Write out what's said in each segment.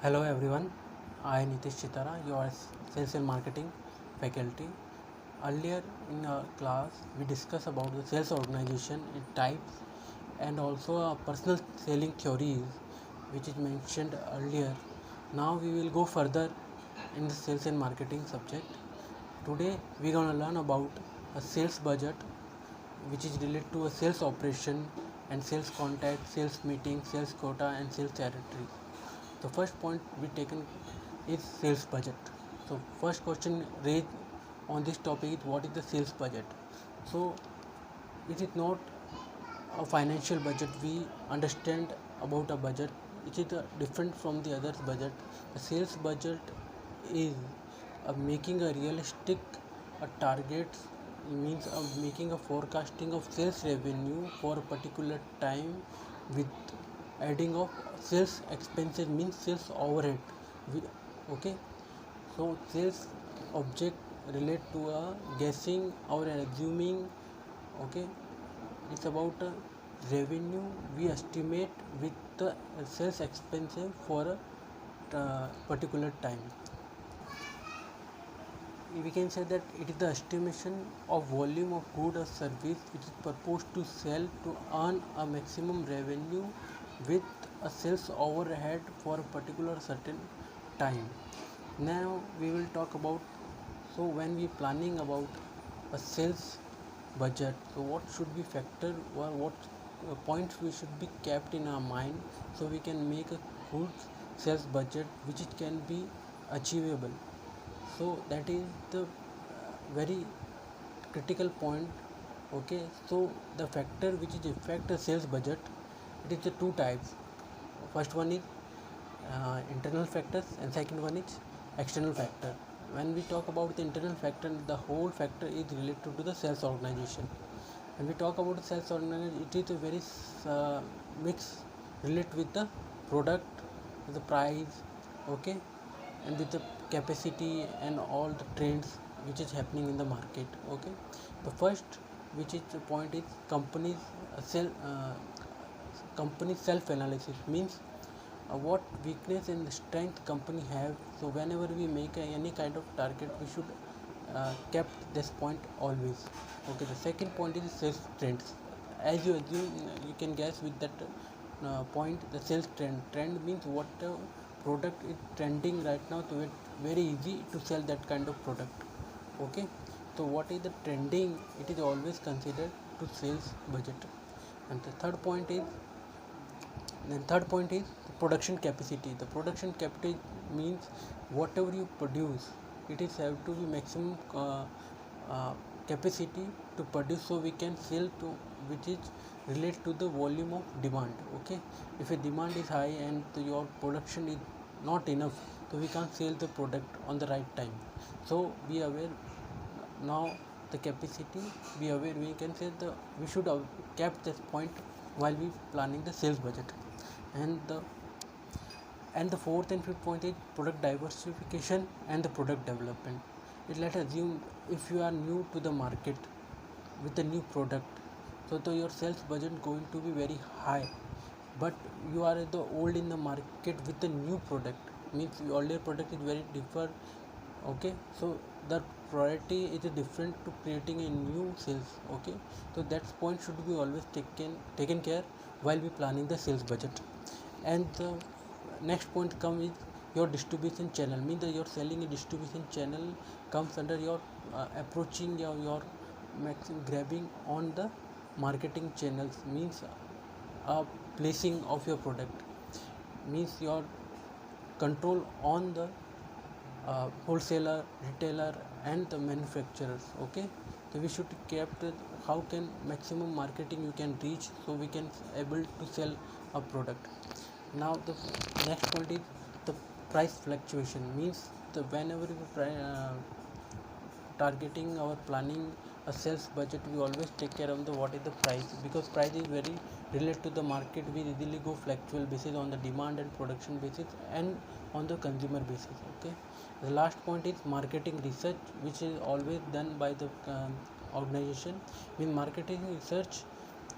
Hello everyone, I Nitish Chitara, your Sales and Marketing faculty. Earlier in our class, we discussed about the sales organization, its types, and also personal selling theories, which is mentioned earlier. Now we will go further in the sales and marketing subject. Today we are gonna learn about a sales budget, which is related to a sales operation and sales contact, sales meeting, sales quota, and sales territory. The first point we taken is sales budget. So first question raised on this topic is what is the sales budget. So it is not a financial budget. We understand about a budget. It is different from the others budget. A sales budget is making a realistic target, means making a forecasting of sales revenue for a particular time with adding of sales expenses, means sales overhead. we, okay, so sales object relate to a guessing or assuming. Okay, it's about revenue we estimate with the sales expenses for a particular time. We can say that it is the estimation of volume of good or service which is proposed to sell to earn a maximum revenue with a sales overhead for a particular certain time. Now we will talk about, so when we planning about a sales budget, so what should be factor or what points we should be kept in our mind so we can make a good sales budget which it can be achievable. So that is the very critical point. Okay, so the factor which is affect the sales budget, it is the two types. First one is internal factors and second one is external factor. When we talk about the internal factor, the whole factor is related to the sales organization. When we talk about the sales organization, it is a very mix relate with the product, the price, okay, and with the capacity and all the trends which is happening in the market. Okay, the first which is the point is company self analysis, means what weakness and strength company have. So whenever we make any kind of target, we should kept this point always. Okay, the second point is sales trends. As you assume, you can guess with that point, the sales trend means what product is trending right now, so it's very easy to sell that kind of product. Okay, so what is the trending, it is always considered to sales budget. And the third point is the production capacity. The production capacity means whatever you produce, it is have to be maximum uh, capacity to produce, so we can sell to, which is relate to the volume of demand. Okay, if a demand is high and your production is not enough, so we can't sell the product on the right time. So be aware now the capacity, be aware, we can say the we should have kept this point while we planning the sales budget. And the fourth and fifth point is product diversification and the product development. Let's assume if you are new to the market with a new product, so your sales budget going to be very high. But you are the old in the market with a new product, means your earlier product is very different. Okay, so the priority is different to creating a new sales. Okay, so that point should be always taken care while we planning the sales budget. And the next point come is your distribution channel, means that you're selling a distribution channel comes under your approaching your maximum grabbing on the marketing channels, means placing of your product, means your control on the wholesaler, retailer, and the manufacturers. Okay, so we should kept how can maximum marketing you can reach, so we can able to sell a product. Now the next point is the price fluctuation, means the whenever we targeting our planning a sales budget, we always take care of the what is the price, because price is very related to the market. We easily go fluctual basis on the demand and production basis and on the consumer basis. Okay, the last point is marketing research, which is always done by the organization. In marketing research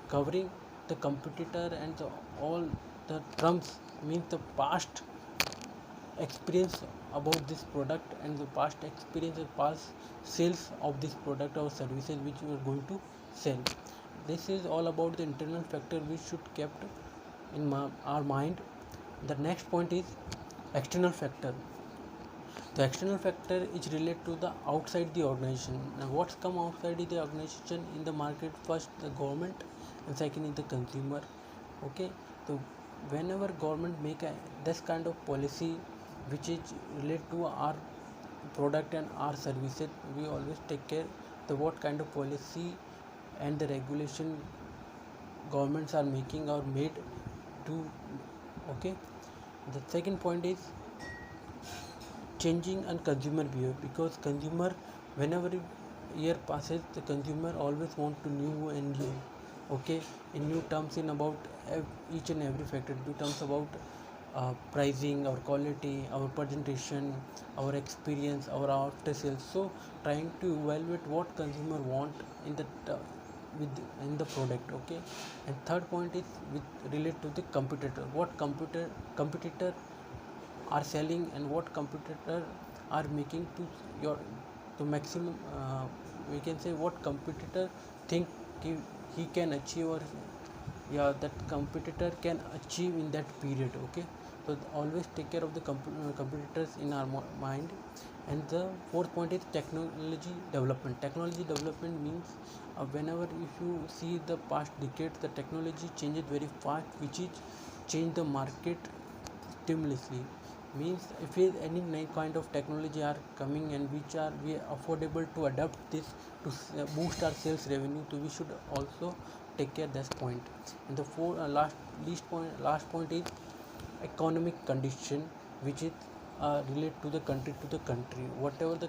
covering the competitor and all the terms, means the past experience about this product and the past experience and past sales of this product or services which you are going to sell. This is all about the internal factor we should kept in our mind. The next point is external factor. The external factor is related to the outside the organization. Now what's come outside the organization in the market? First the government and second is the consumer. Okay, so whenever government make this kind of policy which is related to our product and our services, we always take care the what kind of policy and the regulation governments are making or made to. Okay, the second point is changing and consumer behavior, because consumer whenever year passes the consumer always want to new and new. Okay, in new terms in about each and every factor, new terms about pricing, our quality, our presentation, our experience, our after sales. So trying to evaluate what consumer want in the with in the product. Okay, and third point is with relate to the competitor, what competitor are selling and what competitor are making to your to maximum, we can say what competitor think he, he can achieve, or yeah, that competitor can achieve in that period. Okay, so always take care of the competitors in our mind. And the fourth point is technology development. Technology development means whenever if you see the past decades, the technology changes very fast, which is change the market stimulously. Means if any kind of technology are coming and which are we affordable to adapt this to boost our sales revenue, so we should also take care this point. And the last point is economic condition, which is relate to the country, whatever the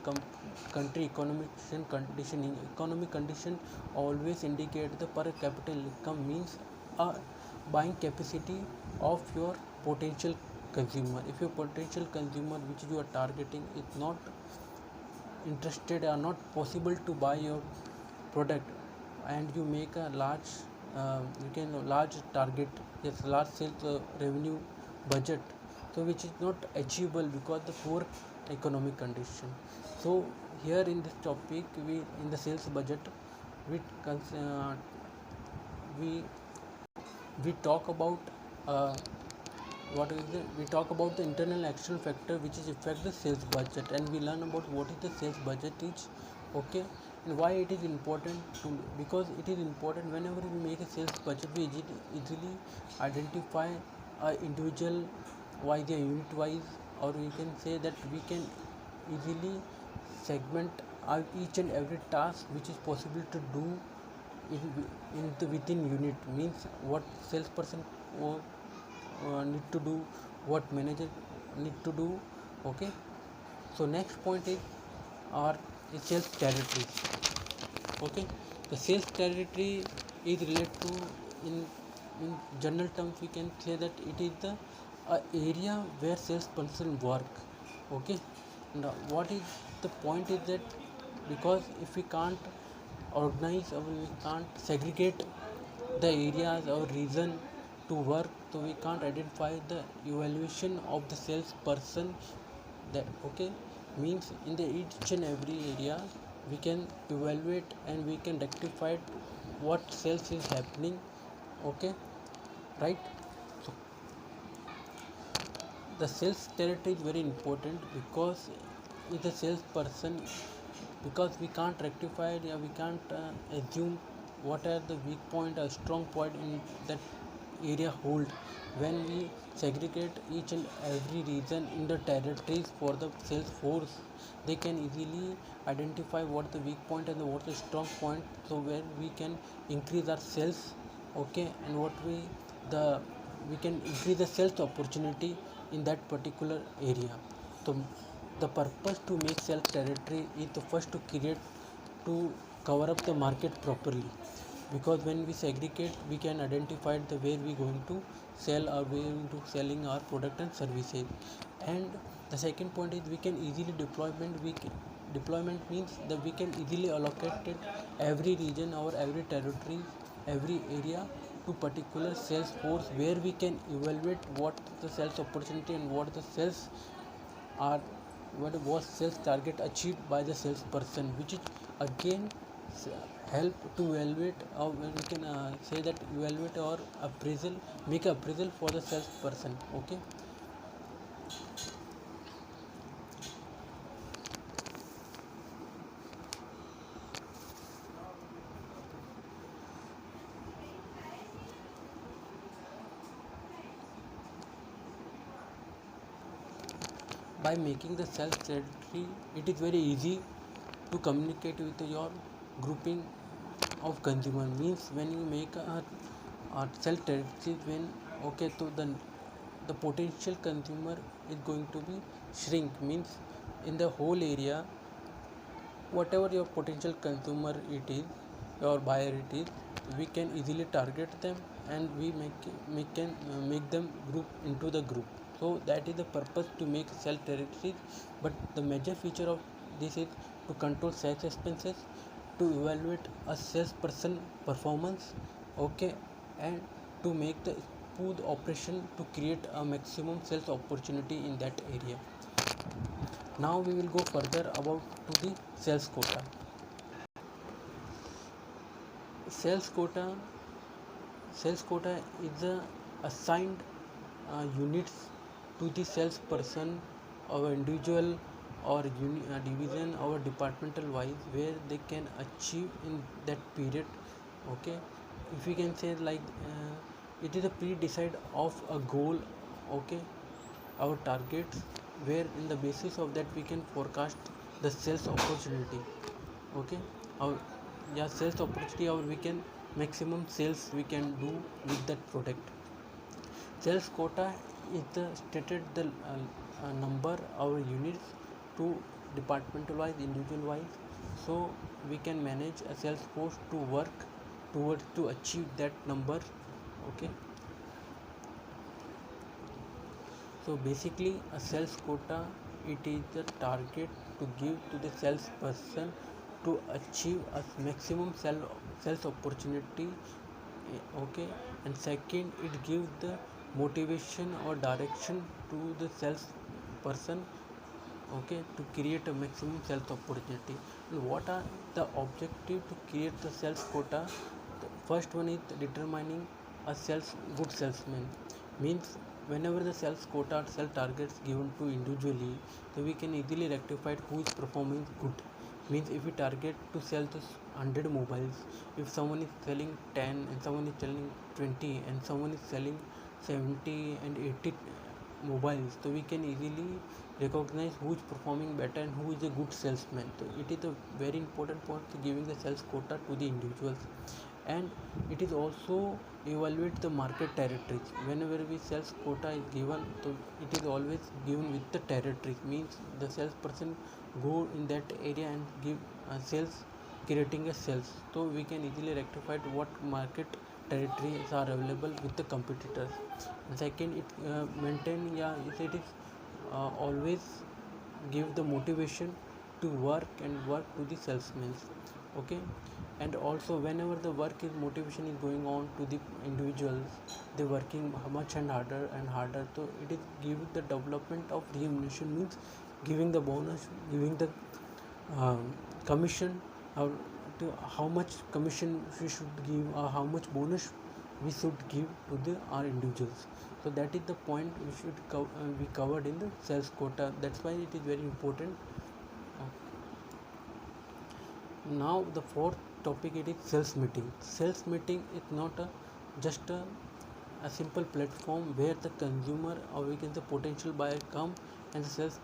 country economic condition always indicate the per capita income, means buying capacity of your potential consumer. If your potential consumer which you are targeting is not interested or not possible to buy your product, and you make a large you can large target, yes, large sales revenue budget, so which is not achievable because the poor economic condition. So here in this topic, we in the sales budget, we we we talk about what is it? We talk about the internal and external factor which is affect the sales budget, and we learn about what is the sales budget is. Okay, and why it is important to, because it is important whenever we make a sales budget, we easily identify individual wise or unit wise, or we can say that we can easily segment each and every task which is possible to do in the within unit. Means what salesperson need to do, what manager need to do. Okay, so next point is our sales territory. Okay, the sales territory is related to, in general terms we can say that it is the area where salesperson work. Okay, now what is the point is that, because if we can't organize or we can't segregate the areas or region to work, so we can't identify the evaluation of the salesperson. That okay, means in the each and every area we can evaluate and we can rectify what sales is happening. Okay, right. So the sales territory is very important, because is a salesperson, because we can't rectify it, we can't assume what are the weak point or strong point in that area hold. When we segregate each and every region in the territories for the sales force, they can easily identify what the weak point and what the strong point, so where we can increase our sales. Okay, and what the we can increase the sales opportunity in that particular area. So the purpose to make sales territory is the first to create, to cover up the market properly, because when we segregate we can identify the way we going to sell or we going to selling our product and services. And the second point is we can easily deployment means that we can easily allocate it every region or every territory, every area to particular sales force, where we can evaluate what the sales opportunity and what the sales are what was sales target achieved by the salesperson, which is again s- help to evaluate, or we can say that evaluate or appraisal, make appraisal for the salesperson. Okay. By making the sales territory, it is very easy to communicate with your grouping of consumer. Means when you make a sell territory, when okay, so the potential consumer is going to be shrink. Means in the whole area, whatever your potential consumer it is, your buyer it is, we can easily target them, and we can make them group into the group. So that is the purpose to make sell territories. But the major feature of this is to control sales expenses, to evaluate a salesperson performance, okay, and to make the smooth operation to create a maximum sales opportunity in that area. Now we will go further about to the sales quota. Sales quota Sales quota is a assigned units to the salesperson or individual or division or departmental wise, where they can achieve in that period. Okay, if we can say like it is a pre-decide of a goal. Okay, our targets, where in the basis of that we can forecast the sales opportunity. Okay, our, yeah, sales opportunity, or we can maximum sales we can do with that product. Sales quota is the stated the number our units to departmental wise, individual wise, so we can manage a sales force to work towards to achieve that number. Okay, so basically, a sales quota, it is the target to give to the salesperson to achieve a maximum sales opportunity. Okay, and second, it gives the motivation or direction to the salesperson. Okay, to create a maximum sales opportunity. And what are the objective to create the sales quota? The first one is determining a sales good salesman. Means whenever the sales quota or sales targets given to individually, so we can easily rectify who is performing good. Means if we target to sell this 100 mobiles, if someone is selling 10 and someone is selling 20 and someone is selling 70 and 80 mobiles, so we can easily recognize who is performing better and who is a good salesman. So it is a very important point to giving the sales quota to the individuals. And it is also evaluate the market territories. Whenever we sales quota is given, so it is always given with the territory. Means the salesperson go in that area and give sales, creating a sales, so we can easily rectify what market territories are available with the competitors. And second, it maintain, yeah, it is always give the motivation to work and work to the salesmen. Okay, and also whenever the work is motivation is going on to the individuals, they working much and harder, so it is give the development of remuneration. Means giving the bonus, giving the commission, or to how much commission we should give, or how much bonus we should give to the our individuals. So that is the point we should be covered in the sales quota. That's why it is very important. Uh, Now the fourth topic, it is sales meeting. Sales meeting is not just a simple platform where the consumer, or we can say potential buyer, come, and the sales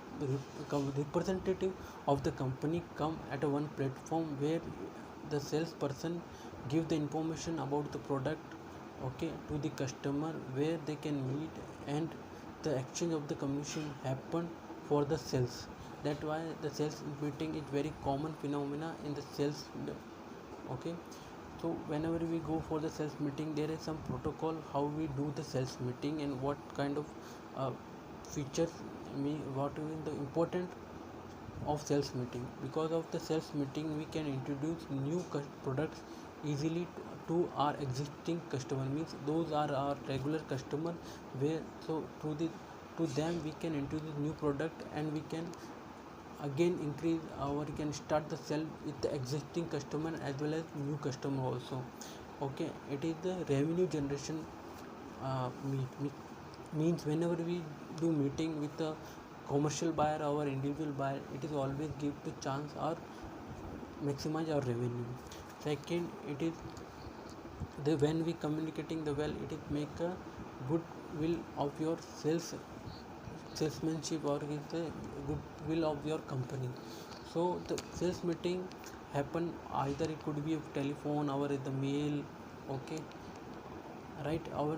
representative of the company come at a one platform where the salesperson give the information about the product, okay, to the customer, where they can meet, and the exchange of the commission happen for the sales. That's why the sales meeting is very common phenomena in the sales. Okay, so whenever we go for the sales meeting, there is some protocol how we do the sales meeting, and what kind of uh, features, what is the important of sales meeting. Because of the sales meeting, we can introduce new products easily to our existing customer. Means those are our regular customer, where so through the to them we can introduce new product, and we can again increase our, we can start the sell with the existing customer as well as new customer also. Okay, it is the revenue generation. Means whenever we do meeting with a commercial buyer or individual buyer, it is always give the chance or maximize our revenue. Second, it is the when we communicating the well, it is make a good will of your salesmanship, or is the goodwill of your company. So the sales meeting happen either it could be a telephone or the mail. Okay, right, our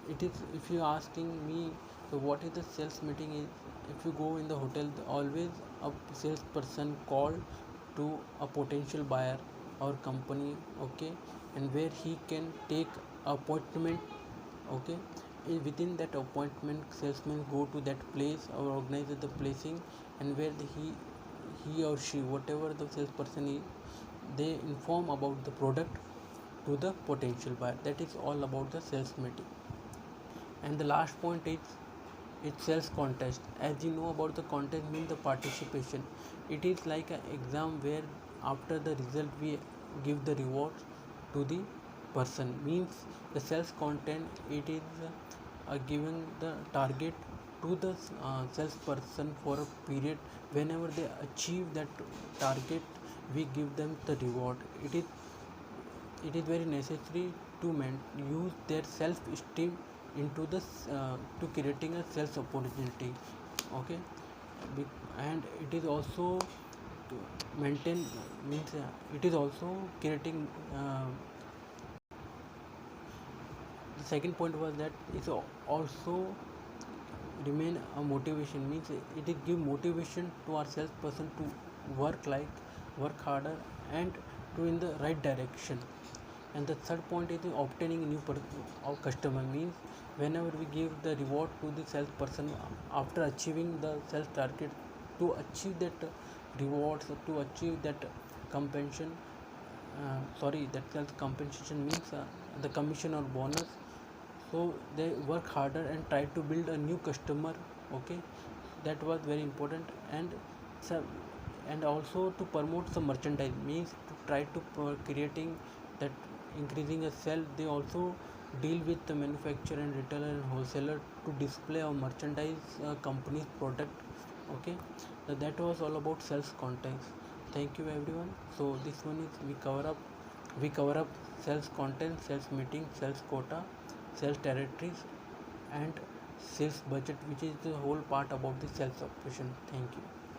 it is, if you asking me, so what is the sales meeting is, if you go in the hotel, always a salesperson call to a potential buyer or company. Okay, and where he can take appointment. Okay, within that appointment, salesman go to that place or organize the placing, and where he or she, whatever the salesperson is, they inform about the product to the potential buyer. That is all about the sales meeting. And the last point is it sales contest. As you know about the contest means the participation. It is like an exam where after the result we give the rewards to the person. Means the sales content, it is giving the target to the salesperson for a period. Whenever they achieve that target, we give them the reward. It is very necessary to use their self esteem into this to creating a sales opportunity. Okay, and it is also to maintain, means it is also creating the second point was that it's also remain a motivation. Means it is give motivation to our salesperson to work harder and to in the right direction. And the third point is obtaining new customer. Means whenever we give the reward to the salesperson after achieving the sales target, to achieve that rewards, to achieve that compensation, that sales compensation means the commission or bonus. So they work harder and try to build a new customer. Okay, that was very important. And so, and also to promote some merchandise, means to try to creating that increasing a sale. They also deal with the manufacturer and retailer and wholesaler to display our merchandise company's product. Okay, so that was all about sales context. Thank you everyone. So this one is we cover up sales content, sales meeting, sales quota, sales territories, and sales budget, which is the whole part about the sales operation. Thank you.